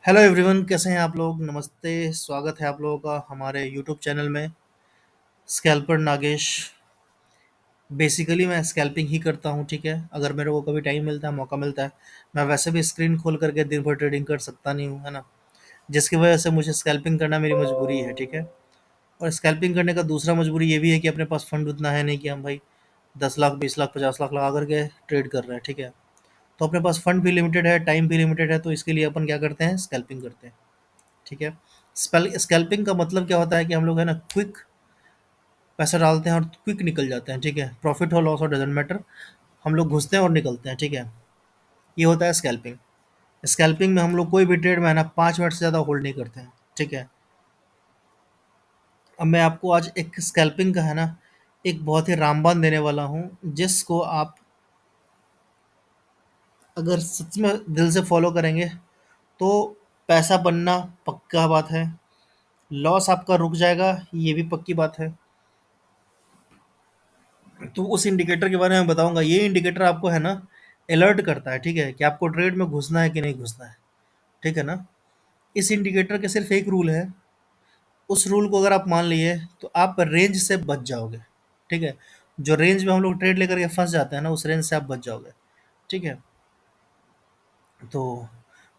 Hello everyone, कैसे हैं आप लोग। नमस्ते, स्वागत है आप लोगों का हमारे यूट्यूब चैनल में। स्कैल्पर नागेश। बेसिकली मैं स्कैल्पिंग ही करता हूं, ठीक है। अगर मेरे को कभी टाइम मिलता है, मौका मिलता है, मैं वैसे भी स्क्रीन खोल करके दिन भर ट्रेडिंग कर सकता नहीं हूं, है ना। जिसकी वजह से मुझे स्कैल्पिंग करना मेरी मजबूरी है, ठीक है। और स्कैल्पिंग करने का दूसरा मजबूरी ये भी है कि अपने पास फंड उतना है नहीं कि हम भाई 10 लाख, 20 लाख, 50 लाख लगा करके ट्रेड कर रहे हैं, ठीक है। तो अपने पास फंड भी लिमिटेड है, टाइम भी लिमिटेड है, तो इसके लिए अपन क्या करते हैं, स्कैल्पिंग करते हैं, ठीक है। स्कैल्पिंग का मतलब क्या होता है कि हम लोग है ना क्विक पैसा डालते हैं और क्विक निकल जाते हैं, ठीक है। प्रॉफिट हो लॉस हो डजेंट मैटर, हम लोग घुसते हैं और निकलते हैं, ठीक है। ये होता है स्कैल्पिंग। स्कैल्पिंग में हम लोग कोई भी ट्रेड में है ना 5 मिनट से ज़्यादा होल्ड नहीं करते हैं, ठीक है। अब मैं आपको आज एक स्कैल्पिंग का है ना एक बहुत ही रामबाण देने वाला हूँ, जिसको आप अगर सच में दिल से फॉलो करेंगे तो पैसा बनना पक्का बात है। लॉस आपका रुक जाएगा, ये भी पक्की बात है। तो उस इंडिकेटर के बारे में बताऊंगा। ये इंडिकेटर आपको है ना अलर्ट करता है, ठीक है, कि आपको ट्रेड में घुसना है कि नहीं घुसना है, ठीक है ना। इस इंडिकेटर के सिर्फ एक रूल है। उस रूल को अगर आप मान लिए तो आप रेंज से बच जाओगे, ठीक है। जो रेंज में हम लोग ट्रेड लेकर के फंस जाते हैं ना, उस रेंज से आप बच जाओगे, ठीक है। तो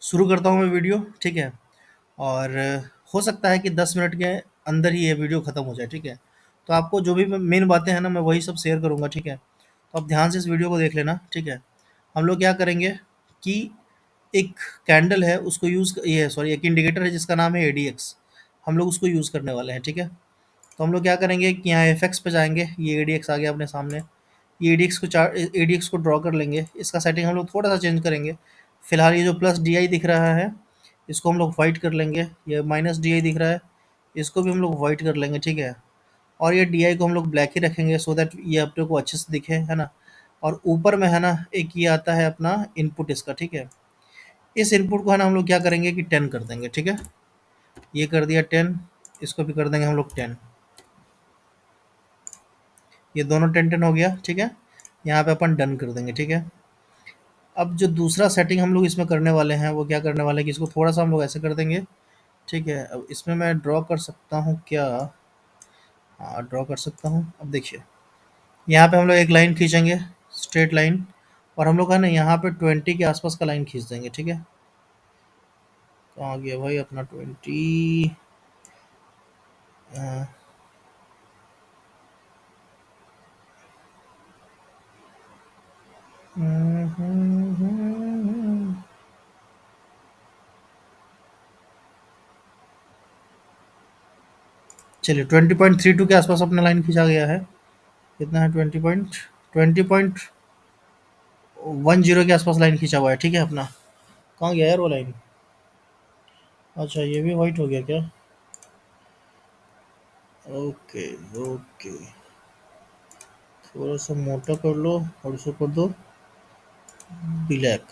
शुरू करता हूँ मैं वीडियो, ठीक है। और हो सकता है कि 10 मिनट के अंदर ही ये वीडियो ख़त्म हो जाए, ठीक है। तो आपको जो भी मेन बातें हैं ना, मैं वही सब शेयर करूँगा, ठीक है। तो आप ध्यान से इस वीडियो को देख लेना, ठीक है। हम लोग क्या करेंगे कि एक कैंडल है उसको यूज़, ये सॉरी, एक इंडिकेटर है जिसका नाम है एडीएक्स। हम लोग उसको यूज़ करने वाले हैं, ठीक है। तो हम लोग क्या करेंगे कि यहाँ एफएक्स पे जाएंगे। ये एडीएक्स आ गया अपने सामने। ये एडीएक्स को ड्रॉ कर लेंगे। इसका सेटिंग हम लोग थोड़ा सा चेंज करेंगे। फिलहाल ये जो प्लस डी आई दिख रहा है, इसको हम लोग वाइट कर लेंगे। ये माइनस डी आई दिख रहा है, इसको भी हम लोग वाइट कर लेंगे, ठीक है। और ये डी आई को हम लोग ब्लैक ही रखेंगे, सो दैट ये अपने को अच्छे से दिखे, है ना। और ऊपर में है ना एक ये आता है अपना इनपुट इसका, ठीक है। इस इनपुट को है ना हम लोग क्या करेंगे कि 10 कर देंगे, ठीक है। ये कर दिया 10। इसको भी कर देंगे हम लोग 10। ये दोनों 10 10 हो गया, ठीक है। यहाँ पे अपन डन कर देंगे, ठीक है। अब जो दूसरा सेटिंग हम लोग इसमें करने वाले हैं, वो क्या करने वाले हैं कि इसको थोड़ा सा हम लोग ऐसे कर देंगे, ठीक है। अब इसमें मैं ड्रॉ कर सकता हूँ क्या? हाँ, ड्रॉ कर सकता हूँ। अब देखिए, यहाँ पे हम लोग एक लाइन खींचेंगे, स्ट्रेट लाइन। और हम लोग है ना यहाँ पे 20 के आसपास का लाइन खींच देंगे, ठीक है। कहाँ गया भाई अपना 20? चलिए 20.32 के आसपास अपना लाइन खींचा गया है। कितना है? 20.10 के आसपास लाइन खींचा हुआ है, ठीक है अपना। कहाँ गया यार वो लाइन? अच्छा, ये भी वाइट हो गया क्या? Okay, okay. थोड़ा सा मोटा कर लो और इसको कर दो ब्लैक।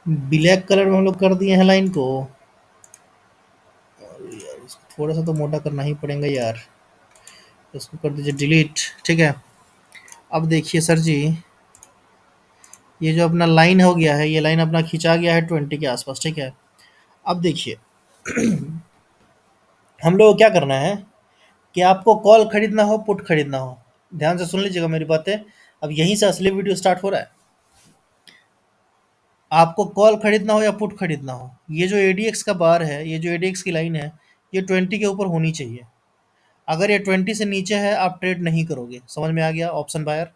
ब्लैक कलर में हम लोग कर दिए हैं लाइन को। अरे यार, इसको थोड़ा सा तो मोटा करना ही पड़ेगा यार। इसको कर दीजिए डिलीट, ठीक है। अब देखिए सर जी, ये जो अपना लाइन हो गया है, ये लाइन अपना खिंचा गया है 20 के आसपास, ठीक है। अब देखिए, हम लोग को क्या करना है कि आपको कॉल खरीदना हो, पुट खरीदना हो। ध्यान से सुन लीजिएगा मेरी बातें। अब यहीं से असली वीडियो स्टार्ट हो रहा है। आपको कॉल खरीदना हो या पुट खरीदना हो, ये जो एडीएक्स का बार है, ये जो एडीएक्स की लाइन है, ये 20 के ऊपर होनी चाहिए। अगर ये 20 से नीचे है, आप ट्रेड नहीं करोगे। समझ में आ गया ऑप्शन बायर?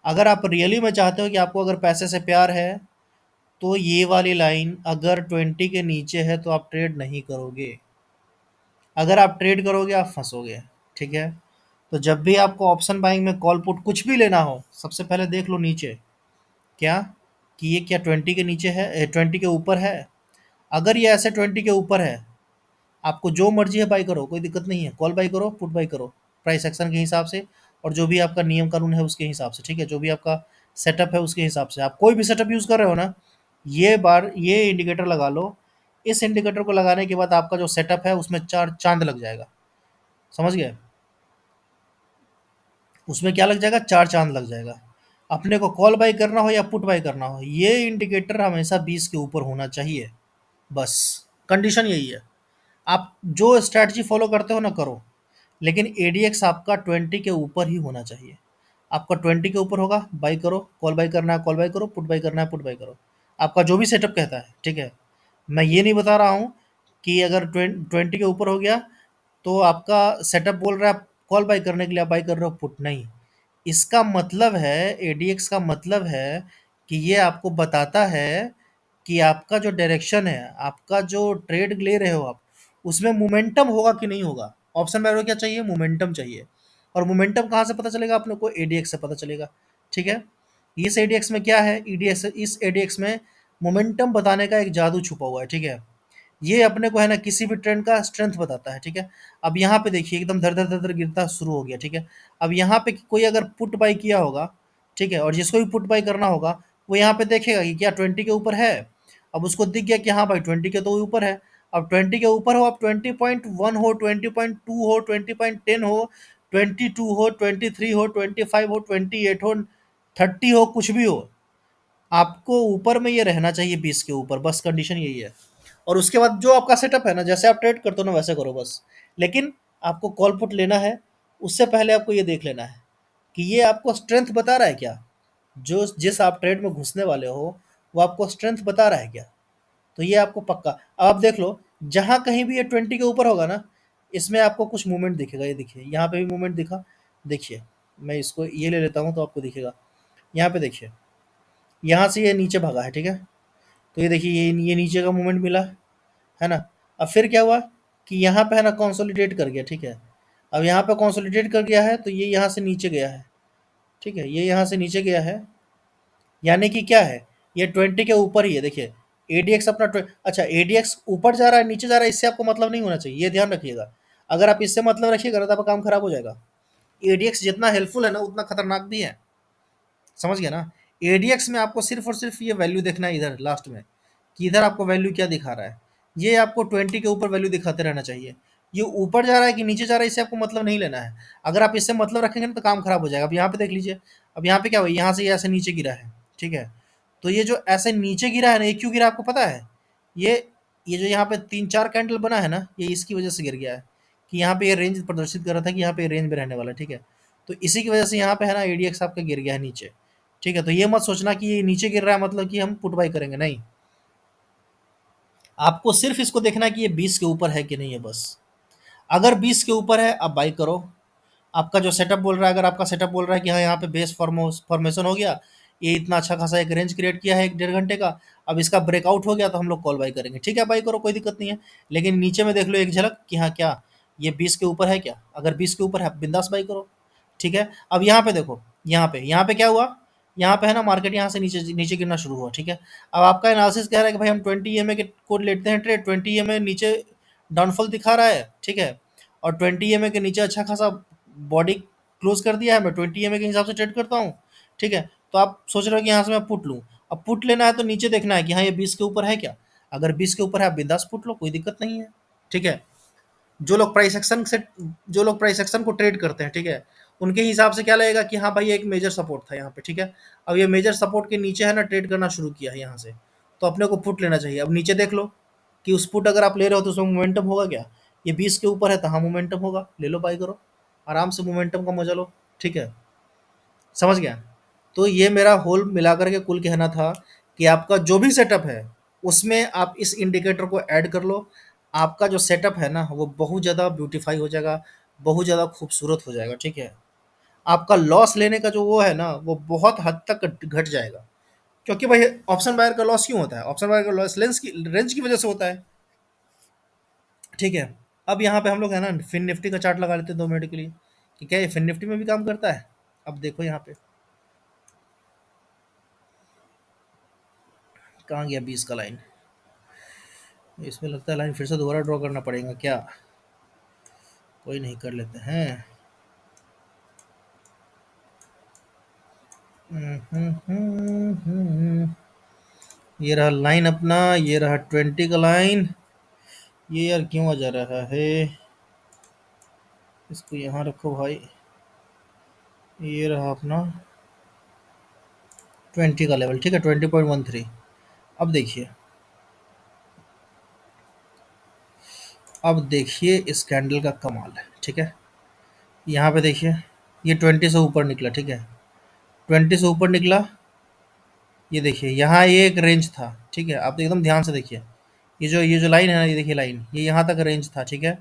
अगर आप रियली में चाहते हो कि आपको अगर पैसे से प्यार है, तो ये वाली लाइन अगर 20 के नीचे है तो आप ट्रेड नहीं करोगे। अगर आप ट्रेड करोगे, आप फंसोगे, ठीक है। तो जब भी आपको ऑप्शन बाइंग में कॉल पुट कुछ भी लेना हो, सबसे पहले देख लो नीचे, क्या कि ये क्या 20 के नीचे है, 20 के ऊपर है। अगर ये ऐसे 20 के ऊपर है, आपको जो मर्जी है बाई करो, कोई दिक्कत नहीं है। कॉल बाई करो, पुट बाई करो, प्राइस एक्शन के हिसाब से और जो भी आपका नियम कानून है उसके हिसाब से, ठीक है। जो भी आपका सेटअप है उसके हिसाब से, आप कोई भी सेटअप यूज़ कर रहे हो ना, ये बार ये इंडिकेटर लगा लो। इस इंडिकेटर को लगाने के बाद आपका जो सेटअप है उसमें चार चांद लग जाएगा। समझ गए? उसमें क्या लग जाएगा? चार चांद लग जाएगा। अपने को कॉल बाई करना हो या पुट बाई करना हो, ये इंडिकेटर हमेशा 20 के ऊपर होना चाहिए, बस कंडीशन यही है। आप जो स्ट्रैटेजी फॉलो करते हो ना करो, लेकिन एडीएक्स आपका 20 के ऊपर ही होना चाहिए। आपका 20 के ऊपर होगा, बाई करो, कॉल बाई करना है कॉल बाई करो, पुट बाई करना है पुट बाई करो, आपका जो भी सेटअप कहता है, ठीक है। मैं ये नहीं बता रहा हूँ कि अगर 20 के ऊपर हो गया तो आपका सेटअप बोल रहा है कॉल बाई करने के लिए आप बाई कर रहे हो पुट, नहीं। इसका मतलब है, एडीएक्स का मतलब है कि ये आपको बताता है कि आपका जो डायरेक्शन है, आपका जो ट्रेड ले रहे हो आप, उसमें मोमेंटम होगा कि नहीं होगा। ऑप्शन में क्या चाहिए, मोमेंटम चाहिए। और मोमेंटम कहाँ से पता चलेगा अपने को, एडीएक्स से पता चलेगा, ठीक है। इस एडीएक्स में क्या है, ईडीएक्स, इस एडीएक्स में मोमेंटम बताने का एक जादू छुपा हुआ है, ठीक है। ये अपने को है ना किसी भी ट्रेंड का स्ट्रेंथ बताता है, ठीक है। अब यहाँ पे देखिए एकदम धर धर धर धर गिरता शुरू हो गया, ठीक है। अब यहाँ पे कोई अगर पुट बाई किया होगा, ठीक है, और जिसको भी पुट बाई करना होगा वो यहाँ पे देखेगा कि क्या 20 के ऊपर है। अब उसको दिख गया कि हाँ भाई 20 के तो ऊपर है। अब 20 के ऊपर हो, अब 20.1 हो, 20.2 हो, 20.10 हो, 22 हो, 23 हो, 25 हो, 28 हो, 30 हो, कुछ भी हो, आपको ऊपर में ये रहना चाहिए 20 के ऊपर, बस कंडीशन यही है। और उसके बाद जो आपका सेटअप है ना, जैसे आप ट्रेड करते हो ना वैसे करो बस। लेकिन आपको कॉल पुट लेना है, उससे पहले आपको ये देख लेना है कि ये आपको स्ट्रेंथ बता रहा है क्या, जो जिस आप ट्रेड में घुसने वाले हो वो आपको स्ट्रेंथ बता रहा है क्या। तो ये आपको पक्का, अब आप देख लो, जहाँ कहीं भी ये 20 के ऊपर होगा ना, इसमें आपको कुछ मूवमेंट दिखेगा। ये देखिए यहाँ पे भी मूवमेंट दिखा, देखिए, मैं इसको ये ले लेता हूँ तो आपको दिखेगा। यहाँ पे देखिए, यहाँ से ये नीचे भागा है, ठीक है। तो ये देखिए ये नीचे का मूवमेंट मिला, है ना। अब फिर क्या हुआ कि यहाँ पे है ना कंसोलिडेट कर गया, ठीक है। अब यहाँ पे कंसोलिडेट कर गया है तो ये यहाँ से नीचे गया है, ठीक है, ये यहाँ से नीचे गया है। यानी कि क्या है, ये 20 के ऊपर ही है, देखिए। एडीएक्स अपना अच्छा, एडीएक्स ऊपर जा रहा है नीचे जा रहा है, इससे आपको मतलब नहीं होना चाहिए, ये ध्यान रखिएगा। अगर आप इससे मतलब रखिएगा ना तो आपका काम खराब हो जाएगा। एडीएक्स जितना हेल्पफुल है ना उतना खतरनाक भी है, समझ गया ना। एडीएक्स में आपको सिर्फ और सिर्फ ये वैल्यू देखना है इधर लास्ट में, कि इधर आपको वैल्यू क्या दिखा रहा है। ये आपको 20 के ऊपर वैल्यू दिखाते रहना चाहिए। ये ऊपर जा रहा है कि नीचे जा रहा है इससे आपको मतलब नहीं लेना है। अगर आप इससे मतलब रखेंगे ना तो काम खराब हो जाएगा। अब यहाँ पे देख लीजिए, अब यहाँ पे क्या हुआ, यहाँ से ये ऐसे नीचे गिरा है, ठीक है। तो ये जो ऐसे नीचे गिरा है ना, ये क्यों गिरा आपको पता है। ये ये जो यहाँ पे 3-4 कैंडल बना है ना, ये इसकी वजह से गिर गया है। कि यहाँ पे ये रेंज प्रदर्शित कर रहा था कि यहाँ पे रेंज में रहने वाला है, ठीक है। तो इसी की वजह से यहाँ पे है ना एडीएक्स आपका गिर गया है नीचे, ठीक है। तो ये मत सोचना कि ये नीचे गिर रहा है मतलब कि हम पुट बाई करेंगे, नहीं। आपको सिर्फ इसको देखना है कि ये 20 के ऊपर है कि नहीं है, बस। अगर 20 के ऊपर है आप बाई करो। आपका जो सेटअप बोल रहा है, अगर आपका सेटअप बोल रहा है कि हाँ यहाँ पे बेस फॉर्मेशन हो गया, ये इतना अच्छा खासा एक रेंज क्रिएट किया है 1-1.5 घंटे का, अब इसका ब्रेकआउट हो गया तो हम लोग कॉल बाई करेंगे, ठीक है, बाई करो, कोई दिक्कत नहीं है। लेकिन नीचे में देख लो एक झलक कि हाँ क्या ये 20 के ऊपर है क्या। अगर 20 के ऊपर है बिंदास बाई करो, ठीक है। अब यहाँ पे देखो, यहाँ पे क्या हुआ, यहाँ पे है ना मार्केट यहाँ से नीचे नीचे गिरना शुरू हुआ, ठीक है। अब आपका एनालिसिस कह रहा है कि भाई हम 20 EMA के कोड लेते हैं ट्रेड, 20 EMA नीचे डाउनफॉल दिखा रहा है, ठीक है। और 20 EMA के नीचे अच्छा खासा बॉडी क्लोज कर दिया है, मैं 20 EMA के हिसाब से ट्रेड करता हूँ, ठीक है। तो आप सोच रहे हो कि यहाँ से मैं पुट लूँ। अब पुट लेना है तो नीचे देखना है कि हाँ ये 20 के ऊपर है क्या। अगर 20 के ऊपर है आप बिंदास पुट लो, कोई दिक्कत नहीं है, ठीक है। जो लोग प्राइस एक्शन से जो लोग प्राइस एक्शन को ट्रेड करते हैं, ठीक है, उनके हिसाब से क्या लगेगा कि हाँ भाई ये एक मेजर सपोर्ट था यहाँ पे, ठीक है। अब ये मेजर सपोर्ट के नीचे है ना ट्रेड करना शुरू किया है यहाँ से, तो अपने को पुट लेना चाहिए। अब नीचे देख लो कि उस पुट अगर आप ले रहे हो तो उसमें मोमेंटम होगा क्या। ये 20 के ऊपर है तो हाँ मोमेंटम होगा, ले लो, बाई करो, आराम से मोमेंटम का मजा लो, ठीक है। समझ गया। तो ये मेरा होल मिलाकर के कुल कहना था कि आपका जो भी सेटअप है उसमें आप इस इंडिकेटर को ऐड कर लो। आपका जो सेटअप है ना वो बहुत ज़्यादा ब्यूटीफाई हो जाएगा, बहुत ज़्यादा खूबसूरत हो जाएगा, ठीक है। आपका लॉस लेने का जो वो है ना वो बहुत हद तक घट जाएगा। क्योंकि भाई ऑप्शन बायर का लॉस क्यों होता है, ऑप्शन बायर का लॉस रेंज की वजह से होता है, ठीक है। अब यहाँ पे हम लोग है ना फिन निफ्टी का चार्ट लगा लेते हैं 2 मिनट के लिए कि क्या ये फिन निफ्टी में भी काम करता है। अब देखो यहाँ पे कहाँ गया 20 का लाइन, इसमें लगता है लाइन फिर से दोबारा ड्रॉ करना पड़ेगा क्या। कोई नहीं, कर लेते हैं। ये रहा लाइन अपना, ये रहा 20 का लाइन। ये यार क्यों आ जा रहा है, इसको यहाँ रखो भाई। ये रहा अपना 20 का लेवल, ठीक है, 20.13। अब देखिए, अब देखिए इस कैंडल का कमाल है, ठीक है। यहाँ पे देखिए, ये 20 से ऊपर निकला, ठीक है, 20 से ऊपर निकला। ये देखिए यहाँ ये एक रेंज था, ठीक है, आप एकदम ध्यान से देखिए, ये जो लाइन है ना, ये देखिए लाइन, ये यहाँ तक रेंज था, ठीक है।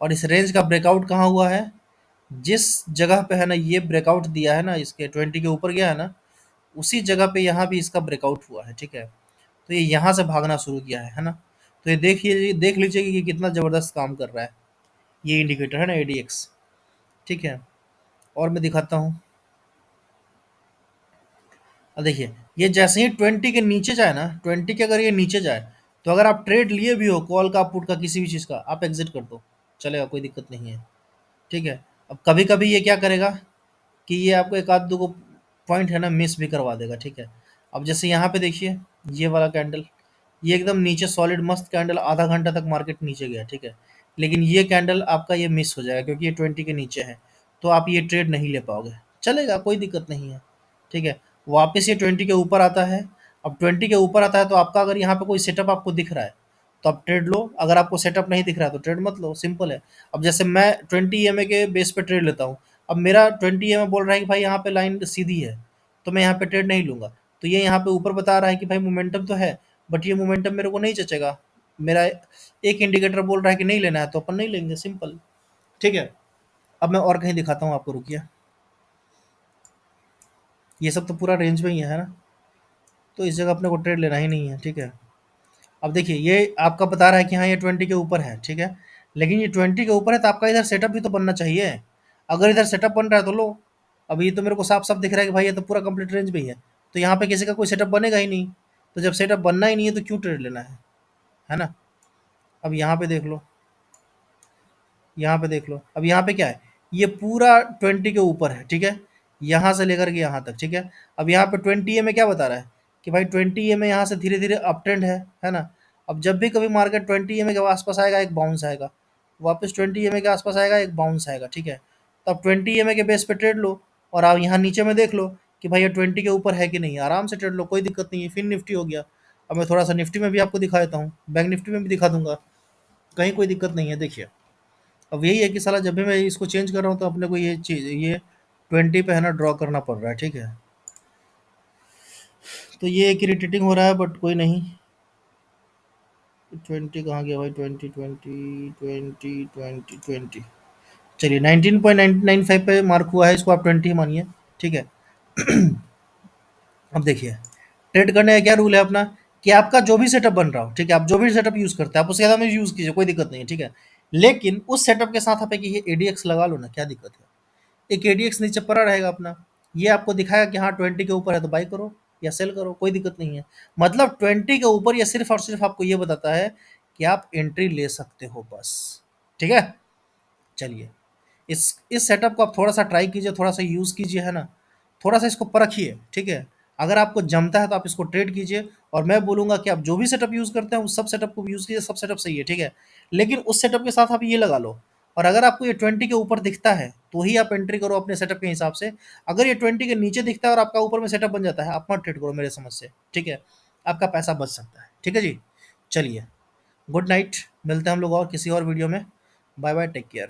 और इस रेंज का ब्रेकआउट कहाँ हुआ है? जिस जगह पे है ना ये ब्रेकआउट दिया है ना, इसके 20 के ऊपर गया है ना, उसी जगह पे यहाँ भी इसका ब्रेकआउट हुआ है, ठीक है। तो ये यहाँ से भागना शुरू किया है ना। तो ये देखिए, देख लीजिए कि ये कितना ज़बरदस्त काम कर रहा है, ये इंडिकेटर है ना, एडीएक्स, ठीक है। और मैं दिखाता हूँ। अब देखिए, ये जैसे ही 20 के नीचे जाए ना, 20 के अगर ये नीचे जाए, तो अगर आप ट्रेड लिए भी हो कॉल का, पुट का, किसी भी चीज़ का, आप एग्जिट कर दो, चलेगा, कोई दिक्कत नहीं है, ठीक है। अब कभी कभी ये क्या करेगा कि ये आपको एक आध दो को पॉइंट है ना मिस भी करवा देगा, ठीक है। अब जैसे यहाँ पे देखिए, ये वाला कैंडल, ये एकदम नीचे सॉलिड मस्त कैंडल, आधा घंटा तक मार्केट नीचे गया, ठीक है। लेकिन ये कैंडल आपका ये मिस हो जाएगा क्योंकि ये 20 के नीचे है, तो आप ये ट्रेड नहीं ले पाओगे, चलेगा, कोई दिक्कत नहीं है, ठीक है। वापस ये 20 के ऊपर आता है। अब 20 के ऊपर आता है तो आपका अगर यहाँ पे कोई सेटअप आपको दिख रहा है तो आप ट्रेड लो, अगर आपको सेटअप नहीं दिख रहा है तो ट्रेड मत लो, सिंपल है। अब जैसे मैं 20 ईएमए के बेस पे ट्रेड लेता हूँ, अब मेरा 20 ईएमए बोल रहा है कि भाई यहाँ पे लाइन सीधी है, तो मैं यहाँ पे ट्रेड नहीं लूंगा। तो ये यहाँ पे ऊपर बता रहा है कि भाई मोमेंटम तो है, बट ये मोमेंटम मेरे को नहीं जचेगा, मेरा एक इंडिकेटर बोल रहा है कि नहीं लेना है, तो अपन नहीं लेंगे, सिंपल, ठीक है। अब मैं और कहीं दिखाता हूँ आपको, रुकिए। ये सब तो पूरा रेंज में ही है ना, तो इस जगह अपने को ट्रेड लेना ही नहीं है, ठीक है। अब देखिए, ये आपका बता रहा है कि हाँ ये 20 के ऊपर है, ठीक है। लेकिन ये 20 के ऊपर है तो आपका इधर सेटअप भी तो बनना चाहिए। अगर इधर सेटअप बन रहा है तो लो। अब ये तो मेरे को साफ साफ दिख रहा है कि भाई ये तो पूरा कंप्लीट रेंज में ही है, तो यहाँ पे किसी का कोई सेटअप बनेगा ही नहीं। तो जब सेटअप बनना ही नहीं है तो क्यों ट्रेड लेना है ना। अब यहाँ पे देख लो, यहाँ पे देख लो, अब यहाँ पे क्या है, ये पूरा 20 के ऊपर है, ठीक है, यहाँ से लेकर के यहाँ तक, ठीक है। अब यहाँ पे 20 ए में क्या बता रहा है कि भाई 20 ए में यहाँ से धीरे धीरे अप ट्रेंड है ना। अब जब भी कभी मार्केट 20 ए के आसपास आएगा, एक बाउंस आएगा, वापस 20 ए के आसपास आएगा, एक बाउंस आएगा, ठीक है। तो अब 20 ए के बेस पे ट्रेड लो, और आप यहाँ नीचे में देख लो कि भाई ये 20 के ऊपर है कि नहीं, आराम से ट्रेड लो, कोई दिक्कत नहीं है। फिर निफ्टी हो गया, अब मैं थोड़ा सा निफ्टी में भी आपको दिखा देता हूँ, बैंक निफ्टी में भी दिखा दूंगा, कहीं कोई दिक्कत नहीं है। देखिए, अब यही है कि साला जब भी मैं इसको चेंज कर रहा हूँ तो अपने को ये चीज़, ये 20 पे है ना ड्रॉ करना पड़ रहा है, ठीक है। तो ये एक इरिटेटिंग हो रहा है, बट कोई नहीं। 20 कहाँ गया भाई, 20 चलिए 19.995 पे मार्क हुआ है, इसको आप 20 मानिए, ठीक है। अब देखिए, ट्रेड करने का क्या रूल है अपना, कि आपका जो भी सेटअप बन रहा हो, ठीक है, आप जो भी सेटअप यूज़ करते हैं आप उसके साथ में यूज़ कीजिए, कोई दिक्कत नहीं है, ठीक है। लेकिन उस सेटअप के साथ आप एक ये एडीएक्स लगा लो ना, क्या दिक्कत है। एक एडीएक्स नीचे पड़ा रहेगा अपना, ये आपको दिखाएगा कि हाँ 20 के ऊपर है तो बाई करो या सेल करो, कोई दिक्कत नहीं है। मतलब 20 के ऊपर ये सिर्फ और सिर्फ आपको ये बताता है कि आप एंट्री ले सकते हो, बस, ठीक है। चलिए, इस सेटअप को आप थोड़ा सा ट्राई कीजिए, थोड़ा सा यूज़ कीजिए, है ना, थोड़ा सा इसको परखिए, ठीक है। अगर आपको जमता है तो आप इसको ट्रेड कीजिए, और मैं बोलूँगा कि आप जो भी सेटअप यूज़ करते हैं उस सब सेटअप को यूज़ कीजिए, सब सेटअप सही है, ठीक है। लेकिन उस सेटअप के साथ आप ये लगा लो, और अगर आपको ये 20 के ऊपर दिखता है तो ही आप एंट्री करो अपने सेटअप के हिसाब से। अगर ये 20 के नीचे दिखता है और आपका ऊपर में सेटअप बन जाता है, आप मत ट्रेड करो मेरे समझ से, ठीक है। आपका पैसा बच सकता है, ठीक है जी। चलिए, गुड नाइट, मिलते हैं हम लोग और किसी और वीडियो में। Bye bye, take care.